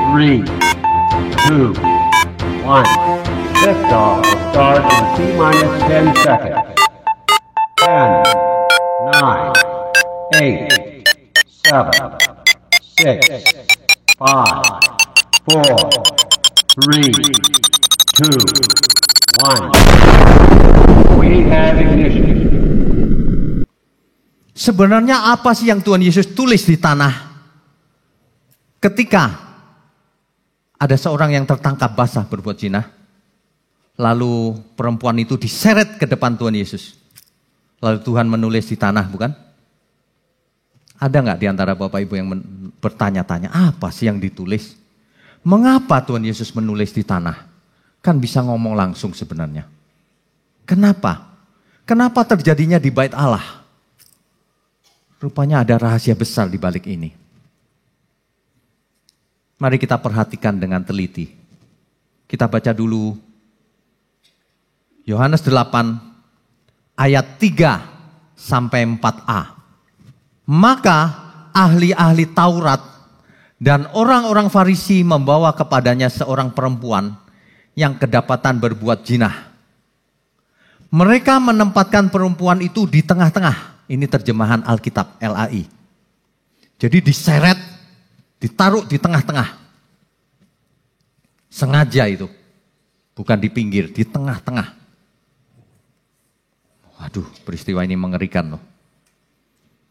3, 2, 1. Liftoff will start in T-minus 10 seconds. 10, 9, 8, 7, 6, 5, 4, 3, 2, 1. We have ignition. Sebenarnya apa sih yang Tuhan Yesus tulis di tanah ketika ada seorang yang tertangkap basah berbuat zina, lalu perempuan itu diseret ke depan Tuhan Yesus, lalu Tuhan menulis di tanah, bukan? Ada nggak di antara Bapak Ibu yang bertanya-tanya, apa sih yang ditulis? Mengapa Tuhan Yesus menulis di tanah? Kan bisa ngomong langsung sebenarnya. Kenapa? Kenapa terjadinya di bait Allah? Rupanya ada rahasia besar di balik ini. Mari kita perhatikan dengan teliti. Kita baca dulu Yohanes 8 ayat 3 sampai 4a. Maka ahli-ahli Taurat dan orang-orang Farisi membawa kepadanya seorang perempuan yang kedapatan berbuat zina. Mereka menempatkan perempuan itu di tengah-tengah. Ini terjemahan Alkitab, LAI. Jadi diseret, ditaruh di tengah-tengah. Sengaja itu. Bukan di pinggir, di tengah-tengah. Waduh, peristiwa ini mengerikan loh.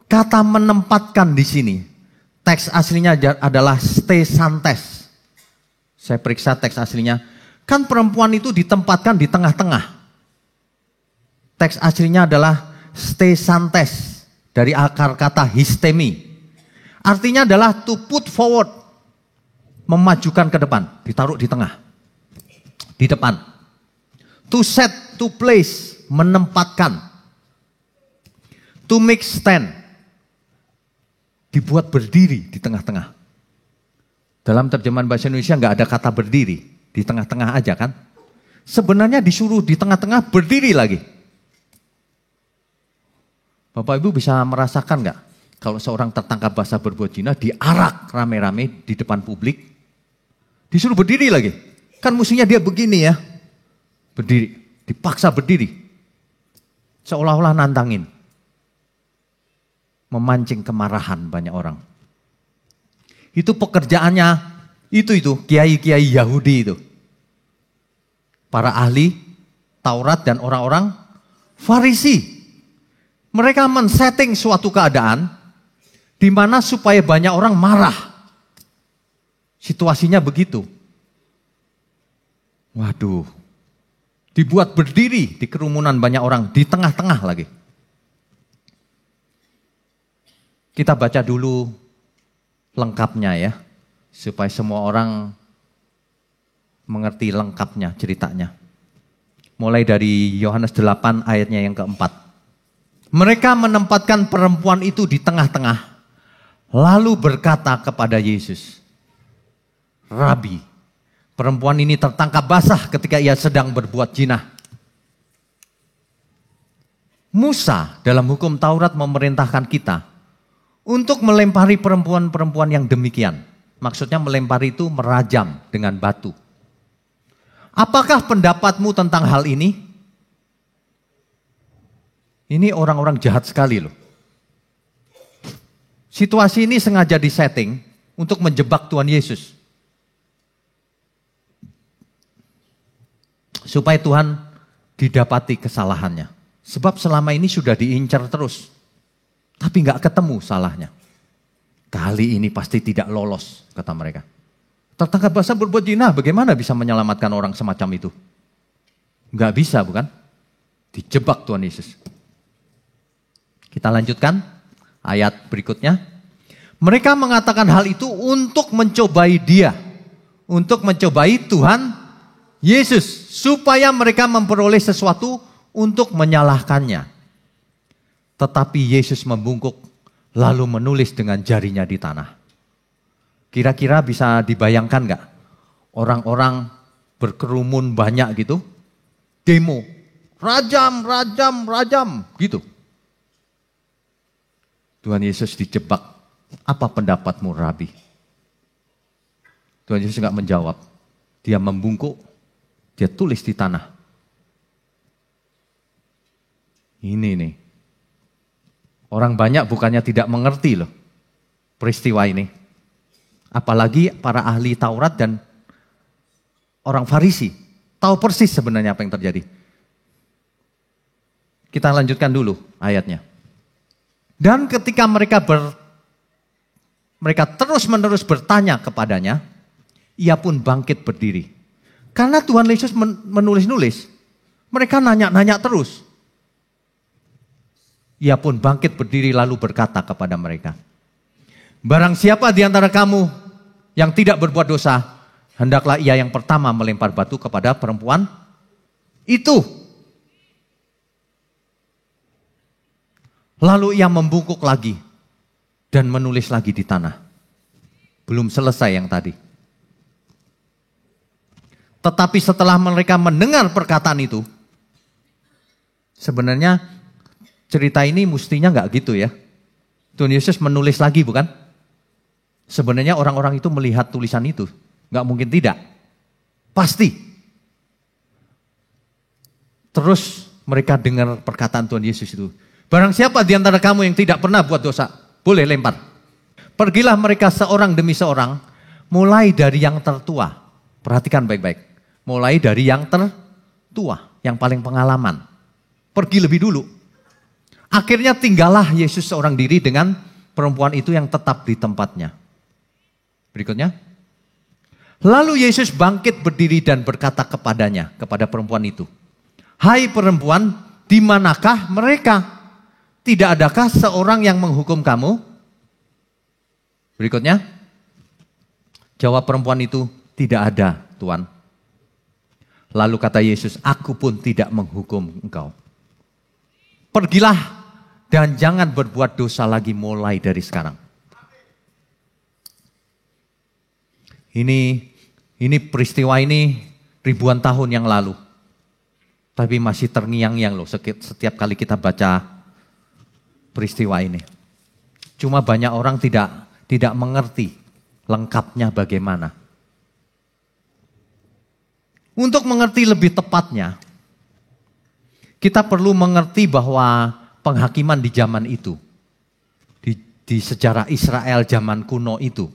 Kata menempatkan di sini, teks aslinya adalah stesantes. Saya periksa teks aslinya. Kan perempuan itu ditempatkan di tengah-tengah. Teks aslinya adalah stesantes, dari akar kata histemi. Artinya adalah to put forward, memajukan ke depan, ditaruh di tengah, di depan. To set, to place, menempatkan. To make stand, dibuat berdiri di tengah-tengah. Dalam terjemahan bahasa Indonesia nggak ada kata berdiri, di tengah-tengah aja kan. Sebenarnya disuruh di tengah-tengah berdiri lagi. Bapak Ibu bisa merasakan nggak kalau seorang tertangkap basah berbuat zina diarak rame-rame di depan publik, disuruh berdiri lagi. Kan mestinya dia begini ya, berdiri, dipaksa berdiri, seolah-olah nantangin, memancing kemarahan banyak orang. Itu pekerjaannya, itu kiai-kiai Yahudi itu, para ahli Taurat dan orang-orang Farisi. Mereka men-setting suatu keadaan di mana supaya banyak orang marah. Situasinya begitu. Waduh, dibuat berdiri di kerumunan banyak orang, di tengah-tengah lagi. Kita baca dulu lengkapnya ya, supaya semua orang mengerti lengkapnya ceritanya. Mulai dari Yohanes 8 ayatnya yang keempat. Mereka menempatkan perempuan itu di tengah-tengah, lalu berkata kepada Yesus, Rabi, perempuan ini tertangkap basah ketika ia sedang berbuat zina. Musa dalam hukum Taurat memerintahkan kita untuk melempari perempuan-perempuan yang demikian. Maksudnya melempari itu merajam dengan batu. Apakah pendapatmu tentang hal ini? Ini orang-orang jahat sekali loh. Situasi ini sengaja disetting untuk menjebak Tuhan Yesus. Supaya Tuhan didapati kesalahannya. Sebab selama ini sudah diincar terus. Tapi gak ketemu salahnya. Kali ini pasti tidak lolos, kata mereka. Tertangkap basah berbuat zina, bagaimana bisa menyelamatkan orang semacam itu? Gak bisa bukan? Dijebak Tuhan Yesus. Kita lanjutkan ayat berikutnya. Mereka mengatakan hal itu untuk mencobai dia. Untuk mencobai Tuhan Yesus. Supaya mereka memperoleh sesuatu untuk menyalahkannya. Tetapi Yesus membungkuk lalu menulis dengan jarinya di tanah. Kira-kira bisa dibayangkan gak? Orang-orang berkerumun banyak gitu. Demo. Rajam, rajam, rajam gitu. Tuhan Yesus dijebak. Apa pendapatmu, Rabi? Tuhan Yesus nggak menjawab. Dia membungkuk, dia tulis di tanah. Ini nih. Orang banyak bukannya tidak mengerti loh peristiwa ini. Apalagi para ahli Taurat dan orang Farisi. Tahu persis sebenarnya apa yang terjadi. Kita lanjutkan dulu ayatnya. Dan ketika mereka terus-menerus bertanya kepadanya, ia pun bangkit berdiri. Karena Tuhan Yesus menulis-nulis, mereka nanya-nanya terus. Ia pun bangkit berdiri lalu berkata kepada mereka, barang siapa di antara kamu yang tidak berbuat dosa, hendaklah ia yang pertama melempar batu kepada perempuan itu. Lalu ia membungkuk lagi dan menulis lagi di tanah. Belum selesai yang tadi. Tetapi setelah mereka mendengar perkataan itu, sebenarnya cerita ini mestinya nggak gitu ya. Tuhan Yesus menulis lagi bukan? Sebenarnya orang-orang itu melihat tulisan itu. Nggak mungkin tidak. Pasti. Terus mereka dengar perkataan Tuhan Yesus itu. Barang siapa di antara kamu yang tidak pernah buat dosa, boleh lempar. Pergilah mereka seorang demi seorang, mulai dari yang tertua. Perhatikan baik-baik. Mulai dari yang tertua, yang paling pengalaman. Pergi lebih dulu. Akhirnya tinggallah Yesus seorang diri dengan perempuan itu yang tetap di tempatnya. Berikutnya. Lalu Yesus bangkit berdiri dan berkata kepadanya, kepada perempuan itu. Hai perempuan, di manakah mereka? Tidak adakah seorang yang menghukum kamu? Berikutnya. Jawab perempuan itu, tidak ada Tuhan. Lalu kata Yesus, aku pun tidak menghukum engkau. Pergilah dan jangan berbuat dosa lagi mulai dari sekarang. Ini peristiwa ini ribuan tahun yang lalu. Tapi masih terngiang-ngiang loh setiap kali kita baca peristiwa ini. Cuma banyak orang tidak mengerti lengkapnya bagaimana. Untuk mengerti lebih tepatnya, kita perlu mengerti bahwa penghakiman di zaman itu, di sejarah Israel zaman kuno itu,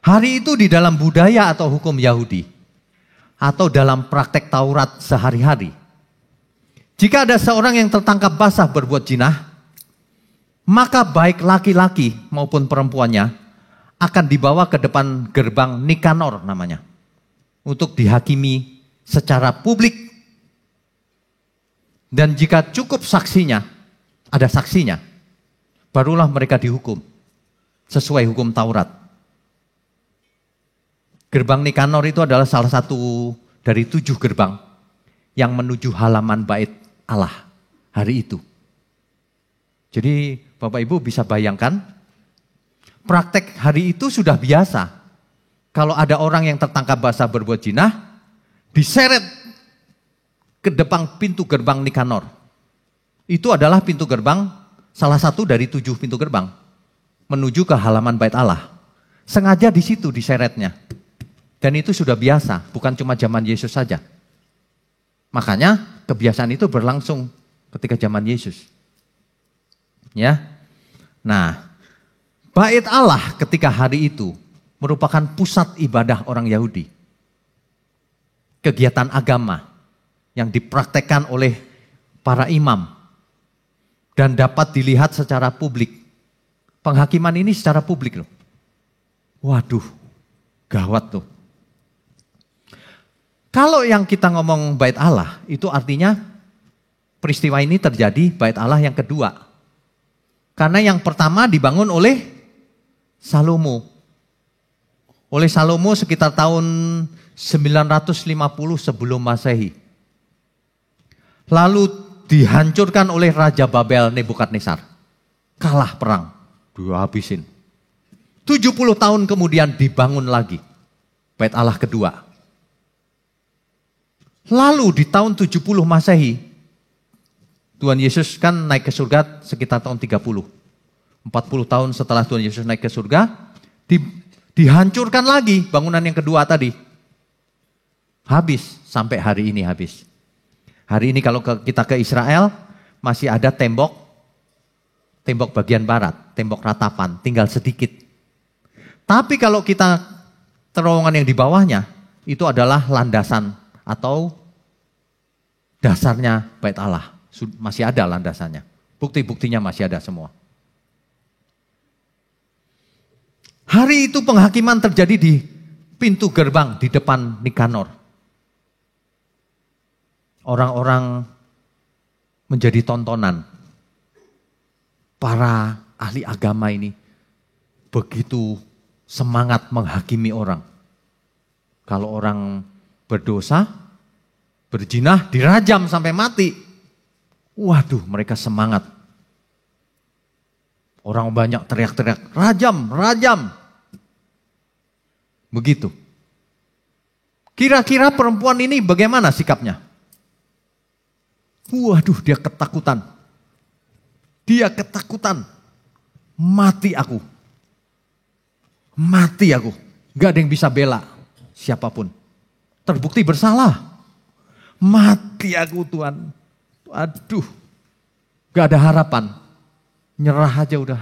hari itu di dalam budaya atau hukum Yahudi, atau dalam praktek Taurat sehari-hari, jika ada seorang yang tertangkap basah berbuat zina, maka baik laki-laki maupun perempuannya akan dibawa ke depan gerbang Nikanor namanya. Untuk dihakimi secara publik. Dan jika cukup saksinya, ada saksinya, barulah mereka dihukum. Sesuai hukum Taurat. Gerbang Nikanor itu adalah salah satu dari 7 gerbang yang menuju halaman bait Allah hari itu. Jadi Bapak Ibu bisa bayangkan, praktek hari itu sudah biasa. Kalau ada orang yang tertangkap basah berbuat zina, diseret ke depan pintu gerbang Nikanor. Itu adalah pintu gerbang, salah satu dari 7 pintu gerbang, menuju ke halaman bait Allah. Sengaja di situ diseretnya. Dan itu sudah biasa, bukan cuma zaman Yesus saja. Makanya kebiasaan itu berlangsung ketika zaman Yesus. Ya. Nah, bait Allah ketika hari itu merupakan pusat ibadah orang Yahudi. Kegiatan agama yang dipraktekkan oleh para imam dan dapat dilihat secara publik. Penghakiman ini secara publik loh. Waduh, gawat tuh. Kalau yang kita ngomong bait Allah, itu artinya peristiwa ini terjadi bait Allah yang kedua. Karena yang pertama dibangun oleh Salomo. Oleh Salomo sekitar tahun 950 sebelum Masehi. Lalu dihancurkan oleh Raja Babel Nebukadnezar. Kalah perang, dihabisin. 70 tahun kemudian dibangun lagi bait Allah kedua. Lalu di tahun 70 Masehi, Tuhan Yesus kan naik ke surga sekitar tahun 30. 40 tahun setelah Tuhan Yesus naik ke surga, Dihancurkan lagi bangunan yang kedua tadi. Habis, sampai hari ini habis. Hari ini kalau kita ke Israel, masih ada tembok bagian barat, tembok ratapan, tinggal sedikit. Tapi kalau kita terowongan yang di bawahnya, itu adalah landasan atau dasarnya Bait Allah. Masih ada landasannya, bukti-buktinya masih ada semua. Hari itu penghakiman terjadi di pintu gerbang di depan Nikanor. Orang-orang menjadi tontonan. Para ahli agama ini begitu semangat menghakimi orang. Kalau orang berdosa, berzina, dirajam sampai mati. Waduh, mereka semangat. Orang banyak teriak-teriak, rajam, rajam. Begitu. Kira-kira perempuan ini bagaimana sikapnya? Waduh, dia ketakutan. Dia ketakutan. Mati aku. Mati aku. Gak ada yang bisa bela siapapun. Terbukti bersalah. Mati aku Tuhan. Aduh. Gak ada harapan. Nyerah aja udah.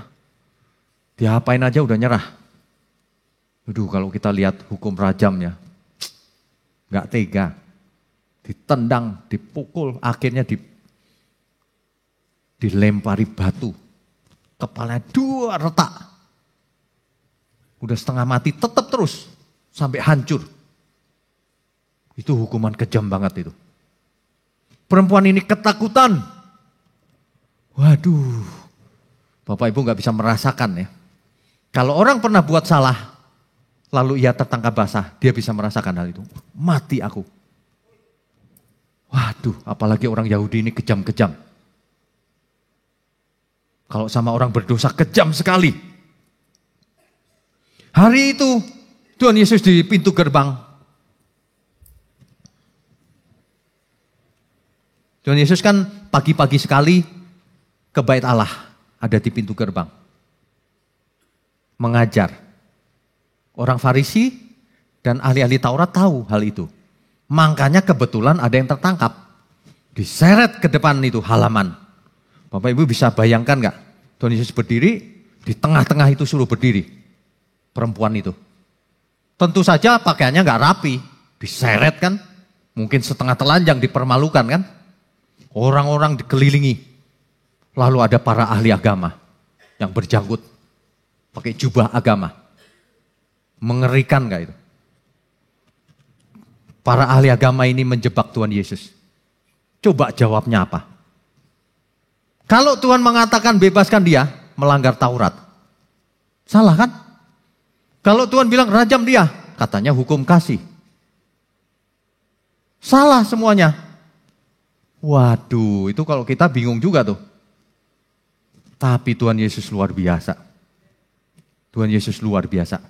Diapain aja udah nyerah. Aduh, kalau kita lihat hukum rajamnya. Gak tega. Ditendang, dipukul, akhirnya dilempari batu. Kepalanya 2 retak. Udah setengah mati, tetap terus. Sampai hancur. Itu hukuman kejam banget itu. Perempuan ini ketakutan. Waduh. Bapak Ibu gak bisa merasakan ya. Kalau orang pernah buat salah, lalu ia tertangkap basah, dia bisa merasakan hal itu. Mati aku. Waduh, apalagi orang Yahudi ini kejam-kejam. Kalau sama orang berdosa kejam sekali. Hari itu Tuhan Yesus di pintu gerbang. Tuhan Yesus kan pagi-pagi sekali ke Bait Allah, ada di pintu gerbang. Mengajar. Orang Farisi dan ahli-ahli Taurat tahu hal itu. Makanya kebetulan ada yang tertangkap. Diseret ke depan itu halaman. Bapak Ibu bisa bayangkan gak? Tuhan Yesus berdiri, di tengah-tengah itu suruh berdiri. Perempuan itu. Tentu saja pakaiannya gak rapi. Diseret kan. Mungkin setengah telanjang, dipermalukan kan. Orang-orang dikelilingi. Lalu ada para ahli agama yang berjanggut. Pakai jubah agama. Mengerikan gak itu? Para ahli agama ini menjebak Tuhan Yesus. Coba jawabnya apa? Kalau Tuhan mengatakan bebaskan dia, melanggar Taurat. Salah kan? Kalau Tuhan bilang rajam dia, katanya hukum kasih. Salah semuanya. Waduh, itu kalau kita bingung juga tuh. Tapi Tuhan Yesus luar biasa. Tuhan Yesus luar biasa.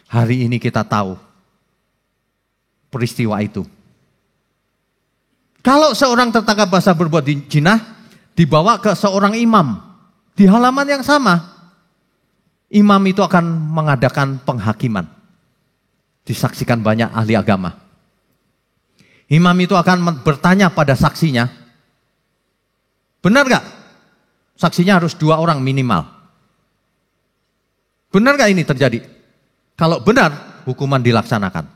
Hari ini kita tahu peristiwa itu. Kalau seorang tertangkap basah berbuat zina, dibawa ke seorang imam. Di halaman yang sama, imam itu akan mengadakan penghakiman. Disaksikan banyak ahli agama. Imam itu akan bertanya pada saksinya, benar gak? Saksinya harus 2 orang minimal. Benar gak ini terjadi? Kalau benar, hukuman dilaksanakan.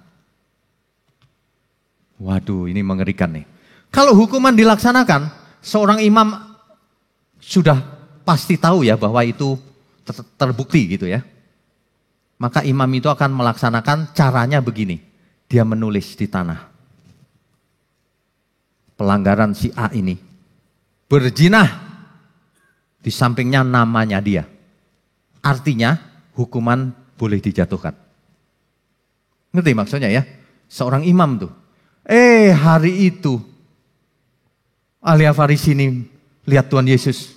Waduh, ini mengerikan nih. Kalau hukuman dilaksanakan, seorang imam sudah pasti tahu ya bahwa itu terbukti gitu ya. Maka imam itu akan melaksanakan caranya begini. Dia menulis di tanah. Pelanggaran si A ini. Berzina. Di sampingnya namanya dia. Artinya hukuman boleh dijatuhkan. Ngerti maksudnya ya? Seorang imam tuh. Hari itu ahli Farisi ini lihat Tuhan Yesus.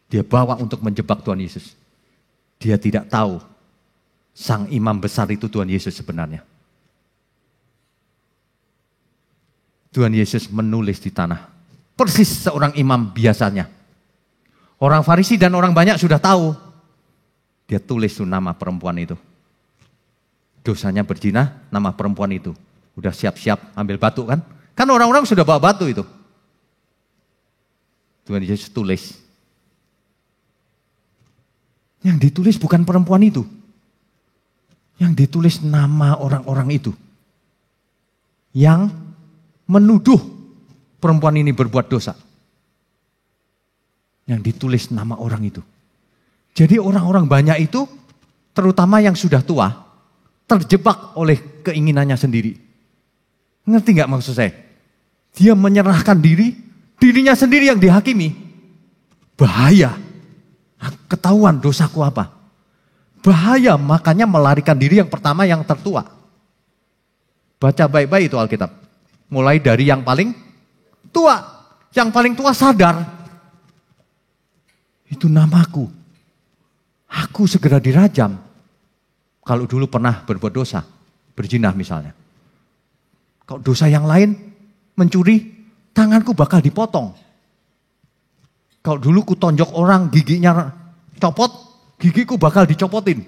Dia bawa untuk menjebak Tuhan Yesus. Dia tidak tahu sang imam besar itu Tuhan Yesus sebenarnya. Tuhan Yesus menulis di tanah. Persis seorang imam biasanya. Orang Farisi dan orang banyak sudah tahu. Dia tulis tuh nama perempuan itu. dosanya berzina, nama perempuan itu. Udah siap-siap ambil batu kan? Kan orang-orang sudah bawa batu itu. Tuhan Yesus tulis. Yang ditulis bukan perempuan itu. Yang ditulis nama orang-orang itu. Yang menuduh perempuan ini berbuat dosa. Yang ditulis nama orang itu. Jadi orang-orang banyak itu, terutama yang sudah tua, terjebak oleh keinginannya sendiri. Ngerti gak maksud saya? Dia menyerahkan dirinya sendiri yang dihakimi. Bahaya. Ketahuan dosaku apa. Bahaya, makanya melarikan diri yang pertama yang tertua. Baca baik-baik itu Alkitab. Mulai dari yang paling tua. Yang paling tua sadar. Itu namaku. Aku segera dirajam. Kalau dulu pernah berbuat dosa. Berzina misalnya. Kalau dosa yang lain, mencuri, tanganku bakal dipotong. Kalau dulu ku tonjok orang, giginya copot, gigiku bakal dicopotin.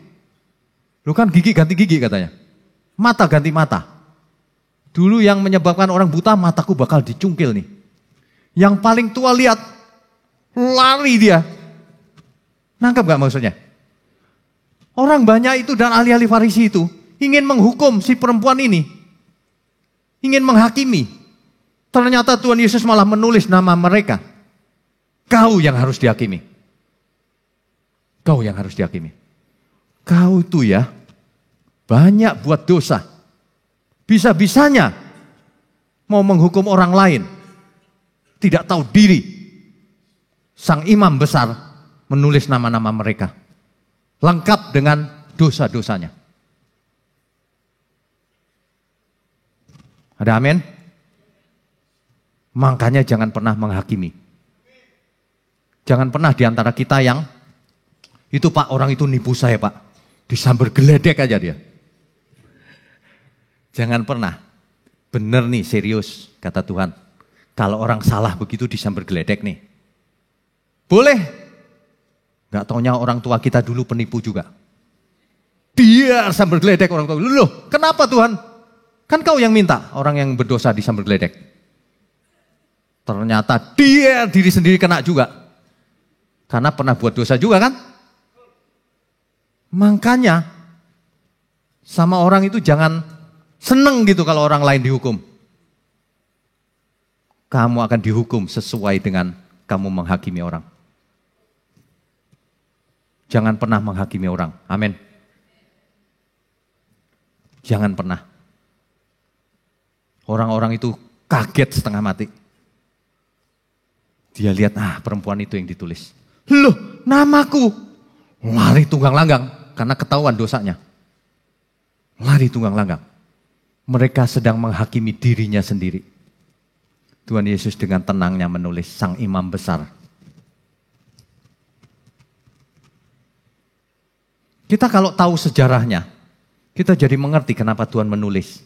Lu kan gigi ganti gigi katanya. Mata ganti mata. Dulu yang menyebabkan orang buta, mataku bakal dicungkil nih. Yang paling tua lihat, lari dia. Nangkep gak maksudnya? Orang banyak itu dan ahli-ahli Farisi itu ingin menghukum si perempuan ini. Ingin menghakimi. Ternyata Tuhan Yesus malah menulis nama mereka. Kau yang harus dihakimi. Kau yang harus dihakimi. Kau itu ya banyak buat dosa. Bisa-bisanya mau menghukum orang lain. Tidak tahu diri. Sang imam besar menulis nama-nama mereka. Lengkap dengan dosa-dosanya. Ada amin? Makanya jangan pernah menghakimi. Jangan pernah diantara kita yang, itu Pak orang itu nipu saya Pak. Disambar geledek aja dia. Jangan pernah. Bener nih serius kata Tuhan. Kalau orang salah begitu disambar geledek nih. Boleh. Gak taunya orang tua kita dulu penipu juga. Dia sambar geledek orang tua. Loh kenapa Tuhan? Kan kau yang minta orang yang berdosa disambar geledek. Ternyata dia diri sendiri kena juga. Karena pernah buat dosa juga kan? Makanya sama orang itu jangan seneng gitu kalau orang lain dihukum. Kamu akan dihukum sesuai dengan kamu menghakimi orang. Jangan pernah menghakimi orang. Amin. Jangan pernah. Orang-orang itu kaget setengah mati. Dia lihat, perempuan itu yang ditulis. Loh, namaku. Lari tunggang langgang karena ketahuan dosanya. Lari tunggang langgang. Mereka sedang menghakimi dirinya sendiri. Tuhan Yesus dengan tenangnya menulis sang imam besar. Kita kalau tahu sejarahnya, kita jadi mengerti kenapa Tuhan menulis.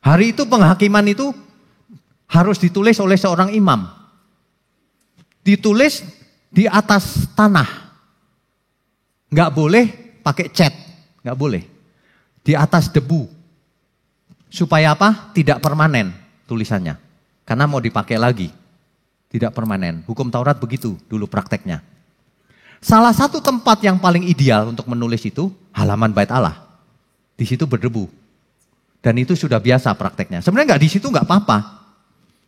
Hari itu penghakiman itu harus ditulis oleh seorang imam. Ditulis di atas tanah. Nggak boleh pakai cat, nggak boleh. Di atas debu. Supaya apa? Tidak permanen tulisannya. Karena mau dipakai lagi. Tidak permanen. Hukum Taurat begitu dulu prakteknya. Salah satu tempat yang paling ideal untuk menulis itu halaman bait Allah. Di situ berdebu. Dan itu sudah biasa prakteknya. Sebenarnya nggak di situ nggak apa-apa.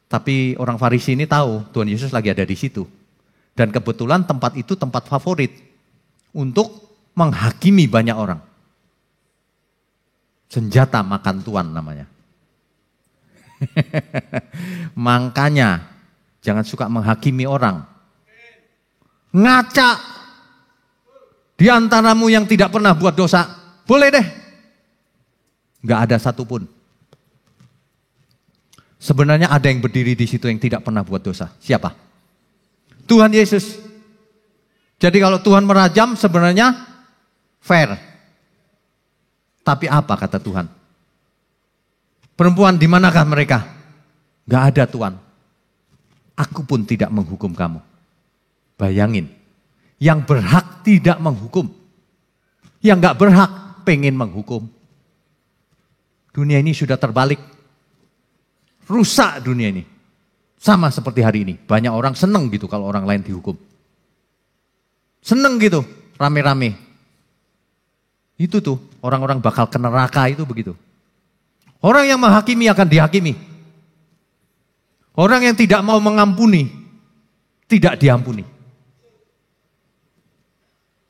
Tapi orang Farisi ini tahu Tuhan Yesus lagi ada di situ. Dan kebetulan tempat itu tempat favorit untuk menghakimi banyak orang. Senjata makan tuan namanya. Makanya jangan suka menghakimi orang. Ngaca. Di antaramu yang tidak pernah buat dosa, boleh deh. Gak ada satupun. Sebenarnya ada yang berdiri di situ yang tidak pernah buat dosa. Siapa? Tuhan Yesus. Jadi kalau Tuhan merajam sebenarnya fair. Tapi apa kata Tuhan? Perempuan di manakah mereka? Gak ada Tuhan. Aku pun tidak menghukum kamu. Bayangin. Yang berhak tidak menghukum. Yang gak berhak pengen menghukum. Dunia ini sudah terbalik. Rusak dunia ini. Sama seperti hari ini. Banyak orang seneng gitu kalau orang lain dihukum. Seneng gitu, rame-rame. Itu tuh, orang-orang bakal ke neraka itu begitu. Orang yang menghakimi akan dihakimi. Orang yang tidak mau mengampuni, tidak diampuni.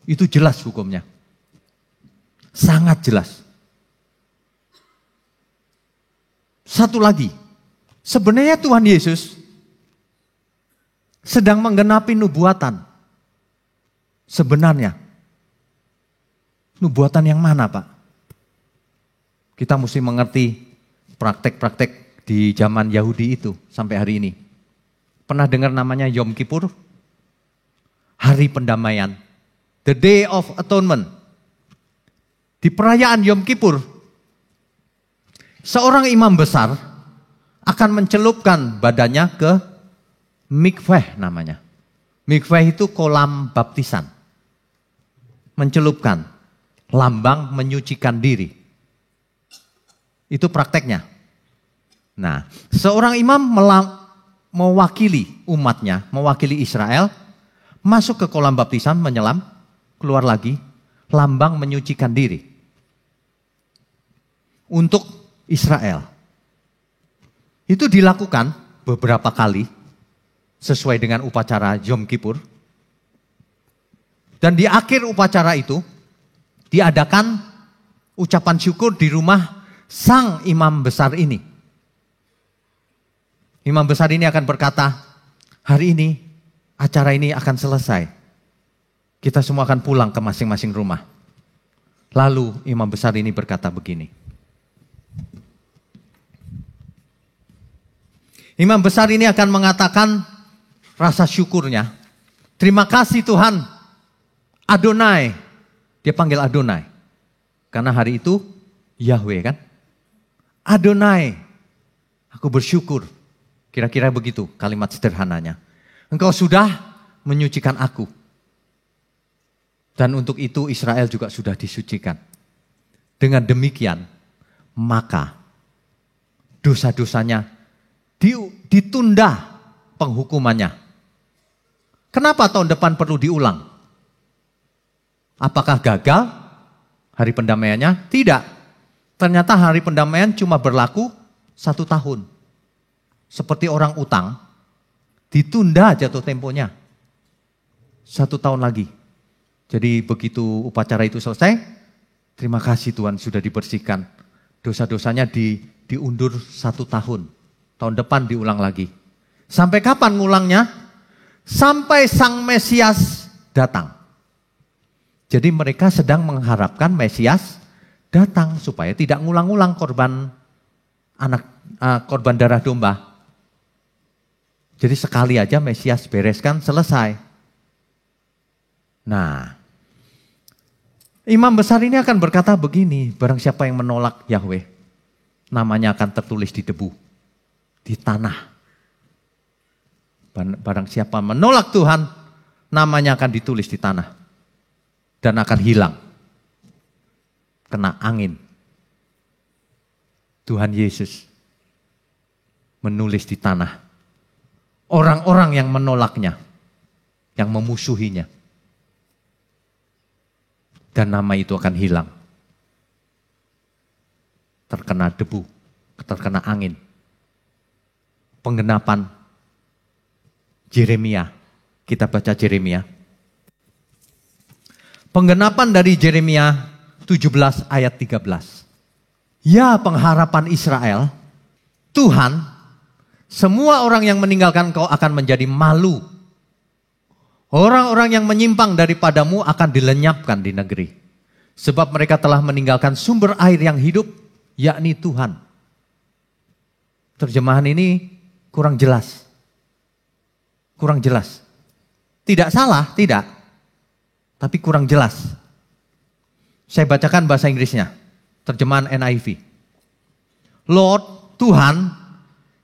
Itu jelas hukumnya. Sangat jelas. Satu lagi, sebenarnya Tuhan Yesus sedang menggenapi nubuatan. Sebenarnya, nubuatan yang mana, Pak? Kita mesti mengerti praktek-praktek di zaman Yahudi itu sampai hari ini. Pernah dengar namanya Yom Kippur? Hari pendamaian. The Day of Atonement. Di perayaan Yom Kippur, seorang imam besar akan mencelupkan badannya ke mikveh namanya. Mikveh itu kolam baptisan. Mencelupkan, lambang menyucikan diri. Itu prakteknya. Nah, seorang imam mewakili umatnya, mewakili Israel, masuk ke kolam baptisan, menyelam, keluar lagi, lambang menyucikan diri. Untuk Israel. Itu dilakukan beberapa kali sesuai dengan upacara Yom Kippur. Dan di akhir upacara itu diadakan ucapan syukur di rumah sang imam besar ini. Imam besar ini akan berkata, hari ini acara ini akan selesai. Kita semua akan pulang ke masing-masing rumah. Lalu imam besar ini berkata begini. Imam besar ini akan mengatakan rasa syukurnya. Terima kasih Tuhan. Adonai. Dia panggil Adonai. Karena hari itu Yahweh kan. Adonai. Aku bersyukur. Kira-kira begitu kalimat sederhananya. Engkau sudah menyucikan aku. Dan untuk itu Israel juga sudah disucikan. Dengan demikian, maka dosa-dosanya ditunda penghukumannya. Kenapa tahun depan perlu diulang? Apakah gagal hari pendamaiannya? Tidak. Ternyata hari pendamaian cuma berlaku 1 tahun. Seperti orang utang, ditunda jatuh temponya. 1 tahun lagi. Jadi begitu upacara itu selesai, terima kasih Tuhan sudah dibersihkan. Dosa-dosanya diundur 1 tahun. Tahun depan diulang lagi. Sampai kapan ngulangnya? Sampai Sang Mesias datang. Jadi mereka sedang mengharapkan Mesias datang supaya tidak ngulang-ulang korban darah domba. Jadi sekali aja Mesias bereskan, selesai. Nah, imam besar ini akan berkata begini, barang siapa yang menolak Yahweh, namanya akan tertulis di debu. Di tanah. Barang siapa menolak Tuhan, namanya akan ditulis di tanah. Dan akan hilang. Kena angin. Tuhan Yesus menulis di tanah. Orang-orang yang menolaknya. Yang memusuhinya. Dan nama itu akan hilang. Terkena debu. Terkena angin. Penggenapan Yeremia. Kita baca Yeremia. Penggenapan dari Yeremia 17 ayat 13. Ya pengharapan Israel, Tuhan, semua orang yang meninggalkan kau akan menjadi malu. Orang-orang yang menyimpang daripadamu akan dilenyapkan di negeri. Sebab mereka telah meninggalkan sumber air yang hidup, yakni Tuhan. Terjemahan ini kurang jelas. Kurang jelas. Tidak salah, tidak. Tapi kurang jelas. Saya bacakan bahasa Inggrisnya. Terjemahan NIV. Lord, Tuhan,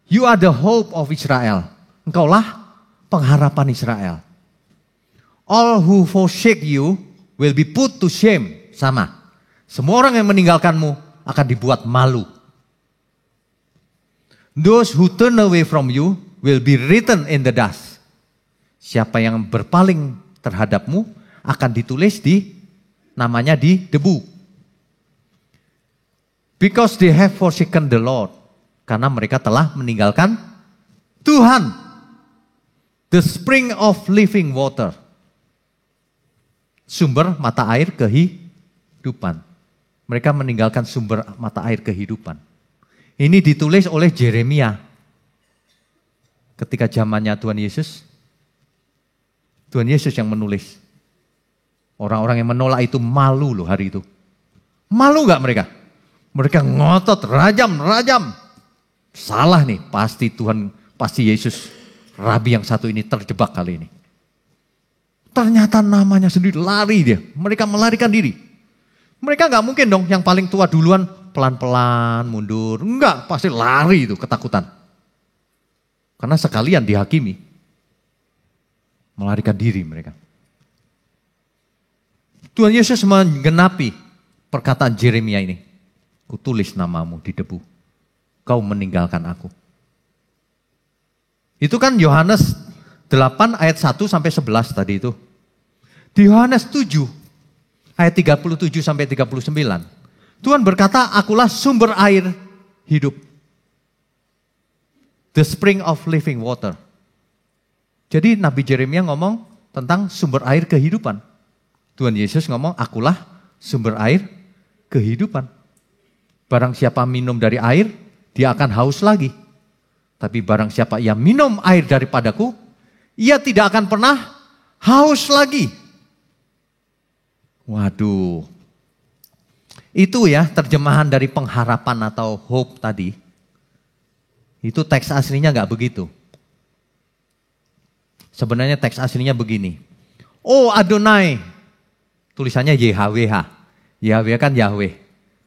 you are the hope of Israel. Engkaulah pengharapan Israel. All who forsake you will be put to shame. Sama. Semua orang yang meninggalkanmu akan dibuat malu. Those who turn away from you will be written in the dust. Siapa yang berpaling terhadapmu akan ditulis namanya di debu. Because they have forsaken the Lord. Karena mereka telah meninggalkan Tuhan. The spring of living water. Sumber mata air kehidupan. Mereka meninggalkan sumber mata air kehidupan. Ini ditulis oleh Yeremia. Ketika zamannya Tuhan Yesus yang menulis. Orang-orang yang menolak itu malu loh hari itu. Malu gak mereka? Mereka ngotot, rajam. Salah nih, pasti Yesus, Rabi yang satu ini terjebak kali ini. Ternyata namanya sendiri lari dia. Mereka melarikan diri. Mereka gak mungkin dong yang paling tua duluan pelan-pelan mundur. Enggak, pasti lari itu ketakutan. Karena sekalian dihakimi. Melarikan diri mereka. Tuhan Yesus menggenapi perkataan Yeremia ini. Kutulis namamu di debu. Kau meninggalkan aku. Itu kan Yohanes 8 ayat 1 sampai 11 tadi itu. Di Yohanes 7 ayat 37 sampai 39. Tuhan berkata, akulah sumber air hidup. The spring of living water. Jadi Nabi Yeremia ngomong tentang sumber air kehidupan. Tuhan Yesus ngomong, akulah sumber air kehidupan. Barang siapa minum dari air, dia akan haus lagi. Tapi barang siapa yang minum air daripadaku, ia tidak akan pernah haus lagi. Waduh. Itu ya terjemahan dari pengharapan atau hope tadi. Itu teks aslinya gak begitu. Sebenarnya teks aslinya begini. Oh Adonai. Tulisannya YHWH. YHWH kan Yahweh.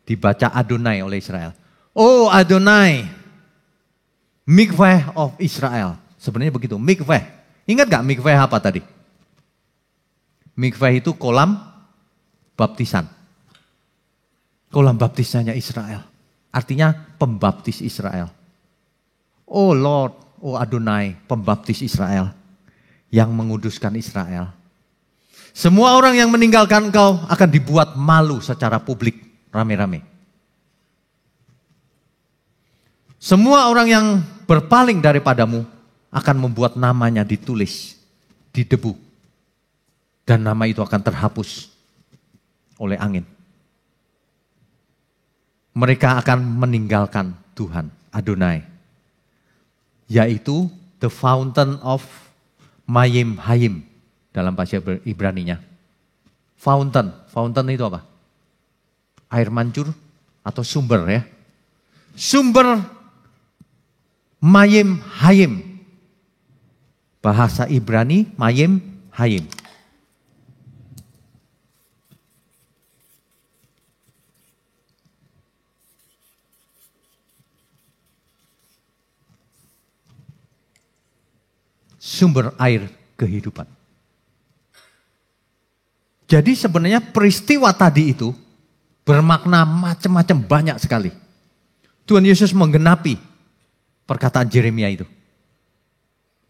Dibaca Adonai oleh Israel. Oh Adonai. Mikveh of Israel. Sebenarnya begitu. Mikveh. Ingat gak mikveh apa tadi? Mikveh itu kolam baptisan. Kolam baptisannya Israel. Artinya pembaptis Israel. Oh Lord, oh Adonai, pembaptis Israel. Yang menguduskan Israel. Semua orang yang meninggalkan engkau akan dibuat malu secara publik. Rame-rame. Semua orang yang berpaling daripadamu akan membuat namanya ditulis di debu. Dan nama itu akan terhapus oleh angin. Mereka akan meninggalkan Tuhan, Adonai. Yaitu the fountain of Mayim Hayim dalam bahasa Ibraninya. Fountain itu apa? Air mancur atau sumber ya. Sumber Mayim Hayim. Bahasa Ibrani Mayim Hayim. Sumber air kehidupan. Jadi sebenarnya peristiwa tadi itu bermakna macam-macam banyak sekali. Tuhan Yesus menggenapi perkataan Yeremia itu.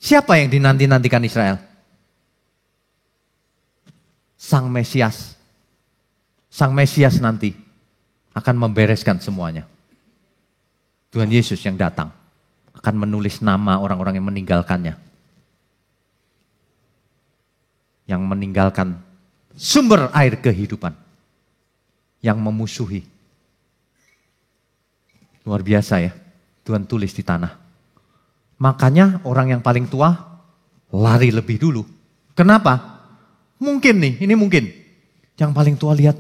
Siapa yang dinanti-nantikan Israel? Sang Mesias. Sang Mesias nanti akan membereskan semuanya. Tuhan Yesus yang datang akan menulis nama orang-orang yang meninggalkannya. Yang meninggalkan sumber air kehidupan. Yang memusuhi. Luar biasa ya. Tuhan tulis di tanah. Makanya orang yang paling tua lari lebih dulu. Kenapa? Mungkin nih, ini mungkin. Yang paling tua lihat.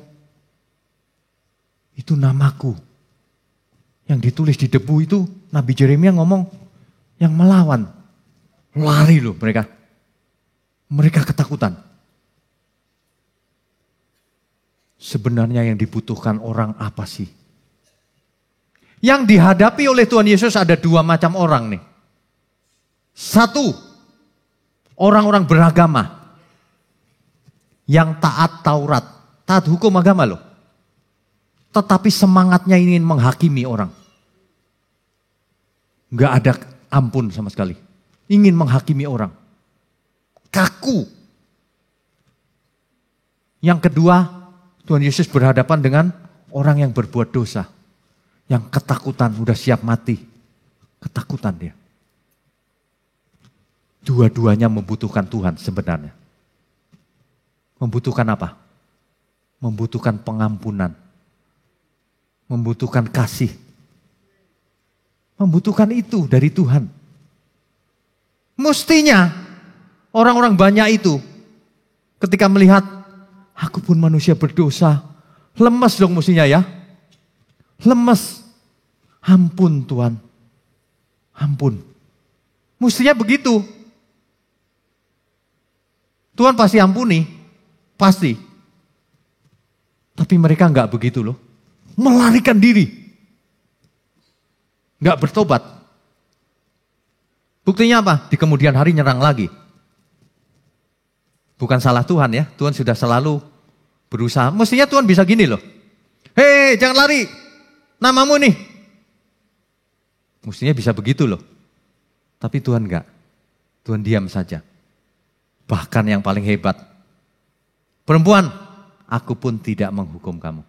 Itu namaku. Yang ditulis di debu itu Nabi Yeremia ngomong. Yang melawan. Lari loh mereka. Mereka ketakutan. Sebenarnya yang dibutuhkan orang apa sih? Yang dihadapi oleh Tuhan Yesus ada dua macam orang nih. Satu, orang-orang beragama. Yang taat Taurat. Taat hukum agama loh. Tetapi semangatnya ingin menghakimi orang. Nggak ada ampun sama sekali. Ingin menghakimi orang. Kaku. Yang kedua, Tuhan Yesus berhadapan dengan orang yang berbuat dosa. Yang ketakutan, udah siap mati. Ketakutan dia. Dua-duanya membutuhkan Tuhan sebenarnya. Membutuhkan apa? Membutuhkan pengampunan. Membutuhkan kasih. Membutuhkan itu dari Tuhan. Mestinya orang-orang banyak itu ketika melihat aku pun manusia berdosa, lemes dong mestinya ya. Lemes. Ampun Tuhan. Ampun. Mestinya begitu. Tuhan pasti ampuni. Pasti. Tapi mereka enggak begitu loh. Melarikan diri. Enggak bertobat. Buktinya apa? Di kemudian hari nyerang lagi. Bukan salah Tuhan ya. Tuhan sudah selalu berusaha. Mestinya Tuhan bisa gini loh. Hei jangan lari. Namamu nih. Mestinya bisa begitu loh. Tapi Tuhan enggak. Tuhan diam saja. Bahkan yang paling hebat. Perempuan, aku pun tidak menghukum kamu.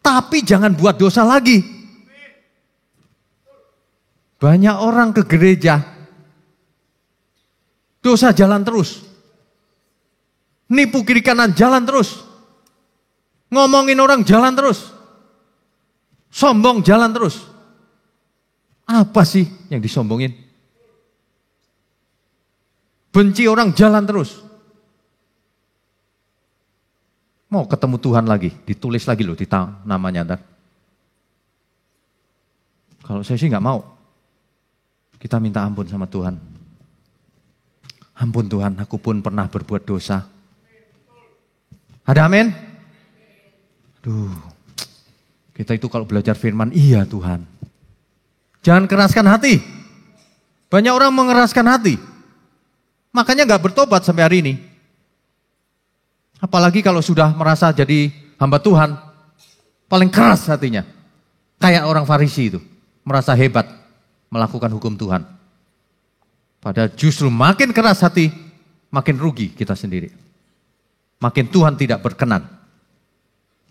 Tapi jangan buat dosa lagi. Banyak orang ke gereja. Dosa jalan terus. Nipu kiri kanan jalan terus. Ngomongin orang jalan terus. Sombong jalan terus. Apa sih yang disombongin? Benci orang jalan terus. Mau ketemu Tuhan lagi, ditulis lagi loh di namanya ntar. Kalau saya sih nggak mau. Kita minta ampun sama Tuhan. Ampun Tuhan, aku pun pernah berbuat dosa. Ada amin? Aduh, kita itu kalau belajar firman, iya Tuhan. Jangan keraskan hati. Banyak orang mengeraskan hati. Makanya gak bertobat sampai hari ini. Apalagi kalau sudah merasa jadi hamba Tuhan. Paling keras hatinya. Kayak orang Farisi itu. Merasa hebat melakukan hukum Tuhan. Padahal justru makin keras hati, makin rugi kita sendiri. Makin Tuhan tidak berkenan.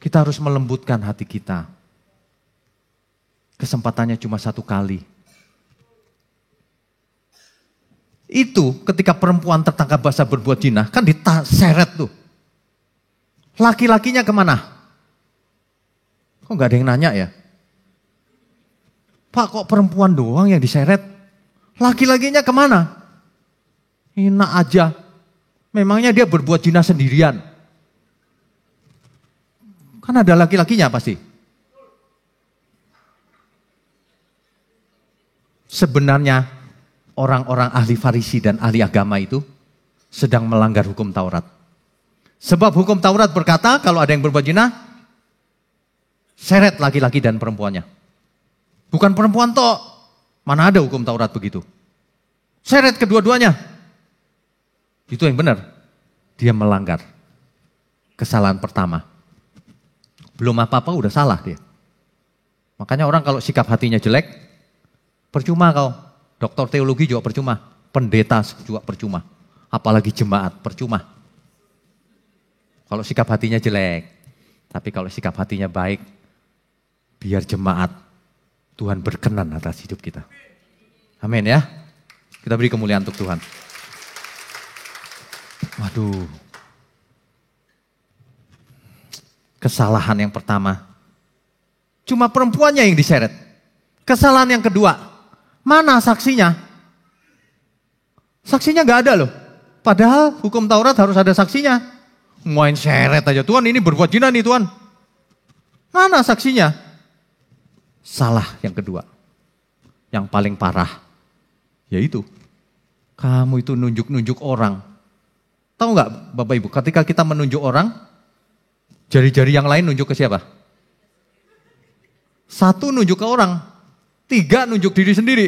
Kita harus melembutkan hati kita. Kesempatannya cuma satu kali. Itu ketika perempuan tertangkap basah berbuat zina, kan diseret tuh. Laki-lakinya kemana? Kok gak ada yang nanya ya? Pak, kok perempuan doang yang diseret? Laki-lakinya kemana? Enak aja. Memangnya dia berbuat zina sendirian? Kan ada laki-lakinya pasti. Sebenarnya orang-orang ahli Farisi dan ahli agama itu sedang melanggar hukum Taurat. Sebab hukum Taurat berkata kalau ada yang berbuat zina, seret laki-laki dan perempuannya. Bukan perempuan toh, mana ada hukum Taurat begitu. Seret kedua-duanya. Itu yang benar. Dia melanggar. Kesalahan pertama. Belum apa-apa udah salah dia. Makanya orang kalau sikap hatinya jelek, percuma kau. Doktor teologi juga percuma. Pendeta juga percuma. Apalagi jemaat, percuma. Kalau sikap hatinya jelek. Tapi kalau sikap hatinya baik, biar jemaat Tuhan berkenan atas hidup kita. Amin ya. Kita beri kemuliaan untuk Tuhan. Waduh. Kesalahan yang pertama. Cuma perempuannya yang diseret. Kesalahan yang kedua. Mana saksinya? Saksinya gak ada loh. Padahal hukum Taurat harus ada saksinya. Main seret aja. Tuhan ini berbuat zina nih Tuhan. Mana saksinya? Salah yang kedua. Yang paling parah. Yaitu. Kamu itu nunjuk-nunjuk orang. Tahu gak Bapak Ibu? Ketika kita menunjuk orang. Jari-jari yang lain nunjuk ke siapa? Satu nunjuk ke orang. Tiga nunjuk diri sendiri.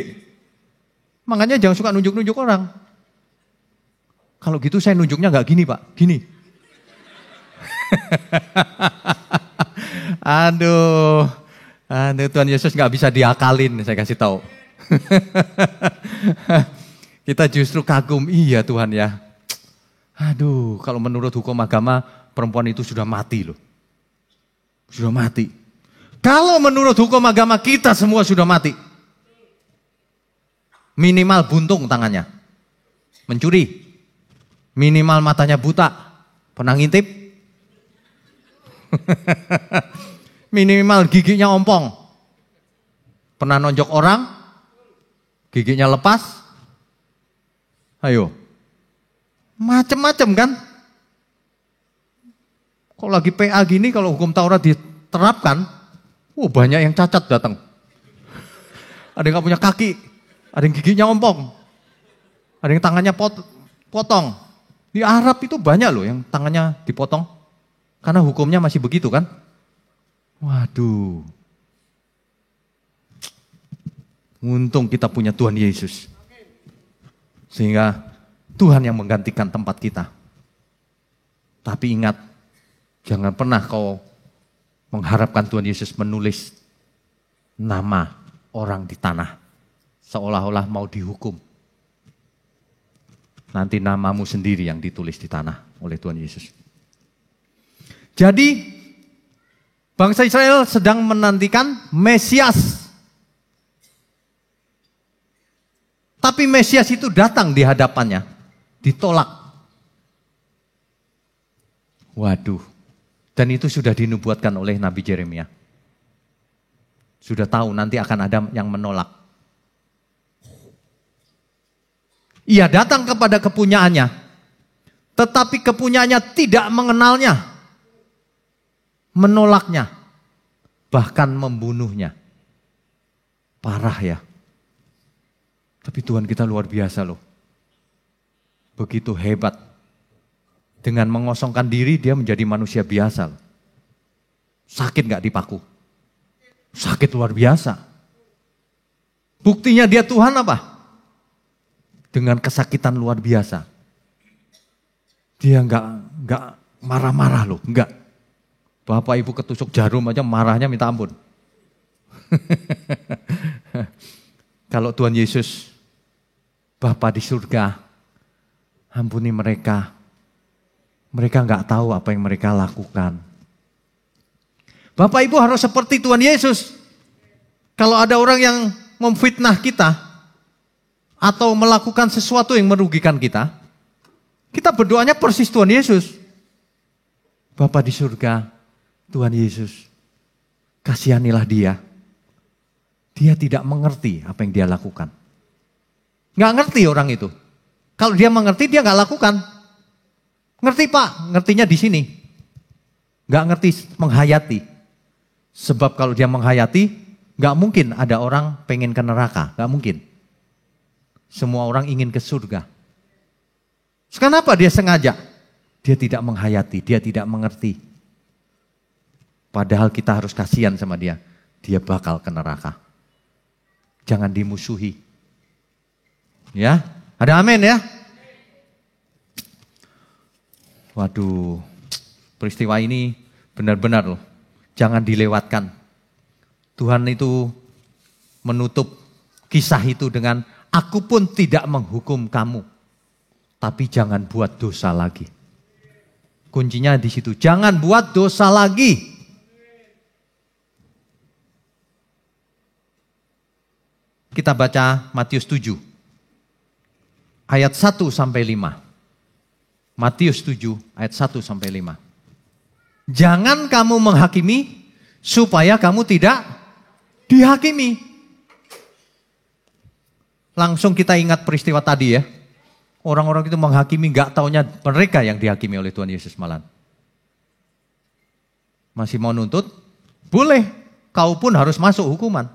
Makanya jangan suka nunjuk-nunjuk orang. Kalau gitu saya nunjuknya gak gini Pak. Gini. Aduh. Tuhan Yesus gak bisa diakalin, saya kasih tahu. Kita justru kagum, iya Tuhan ya. Aduh, kalau menurut hukum agama perempuan itu sudah mati loh. Sudah mati. Kalau menurut hukum agama kita semua sudah mati. Minimal buntung tangannya. Mencuri. Minimal matanya buta. Pernah ngintip? Minimal giginya ompong. Pernah nonjok orang? Giginya lepas? Ayo. Macem-macem kan? Kok lagi PA gini kalau hukum Taurat diterapkan, banyak yang cacat datang. Ada yang gak punya kaki, ada yang giginya ompong, ada yang tangannya potong. Di Arab itu banyak loh yang tangannya dipotong. Karena hukumnya masih begitu kan? Waduh. Untung kita punya Tuhan Yesus. Sehingga Tuhan yang menggantikan tempat kita. Tapi ingat, jangan pernah kau mengharapkan Tuhan Yesus menulis nama orang di tanah. Seolah-olah mau dihukum. Nanti namamu sendiri yang ditulis di tanah oleh Tuhan Yesus. Jadi, bangsa Israel sedang menantikan Mesias. Tapi Mesias itu datang di hadapannya, ditolak. Waduh, dan itu sudah dinubuatkan oleh Nabi Yeremia. Sudah tahu nanti akan ada yang menolak. Ia datang kepada kepunyaannya, tetapi kepunyaannya tidak mengenalnya, menolaknya, bahkan membunuhnya. Parah ya. Tapi Tuhan kita luar biasa loh. Begitu hebat. Dengan mengosongkan diri dia menjadi manusia biasa. Sakit gak dipaku? Sakit luar biasa. Buktinya dia Tuhan apa? Dengan kesakitan luar biasa. Dia gak marah-marah loh, enggak. Bapak ibu ketusuk jarum aja marahnya minta ampun. Kalau Tuhan Yesus, Bapa di surga, ampuni mereka. Mereka enggak tahu apa yang mereka lakukan. Bapak ibu harus seperti Tuhan Yesus. Kalau ada orang yang memfitnah kita, atau melakukan sesuatu yang merugikan kita, kita berdoanya persis Tuhan Yesus. Bapa di surga, Tuhan Yesus, kasihanilah dia. Dia tidak mengerti apa yang dia lakukan. Nggak ngerti orang itu. Kalau dia mengerti, dia nggak lakukan. Ngerti Pak, ngertinya di sini. Nggak ngerti menghayati. Sebab kalau dia menghayati, nggak mungkin ada orang pengen ke neraka. Nggak mungkin. Semua orang ingin ke surga. Kenapa dia sengaja? Dia tidak menghayati, dia tidak mengerti. Padahal kita harus kasihan sama dia. Dia bakal ke neraka. Jangan dimusuhi. Ya, ada amin ya? Waduh, peristiwa ini benar-benar loh. Jangan dilewatkan. Tuhan itu menutup kisah itu dengan, aku pun tidak menghukum kamu. Tapi jangan buat dosa lagi. Kuncinya di situ, jangan buat dosa lagi. Kita baca Matius 7, ayat 1 sampai 5. Matius 7, ayat 1 sampai 5. Jangan kamu menghakimi, supaya kamu tidak dihakimi. Langsung kita ingat peristiwa tadi ya. Orang-orang itu menghakimi, gak taunya mereka yang dihakimi oleh Tuhan Yesus malah. Masih mau nuntut? Boleh, kau pun harus masuk hukuman.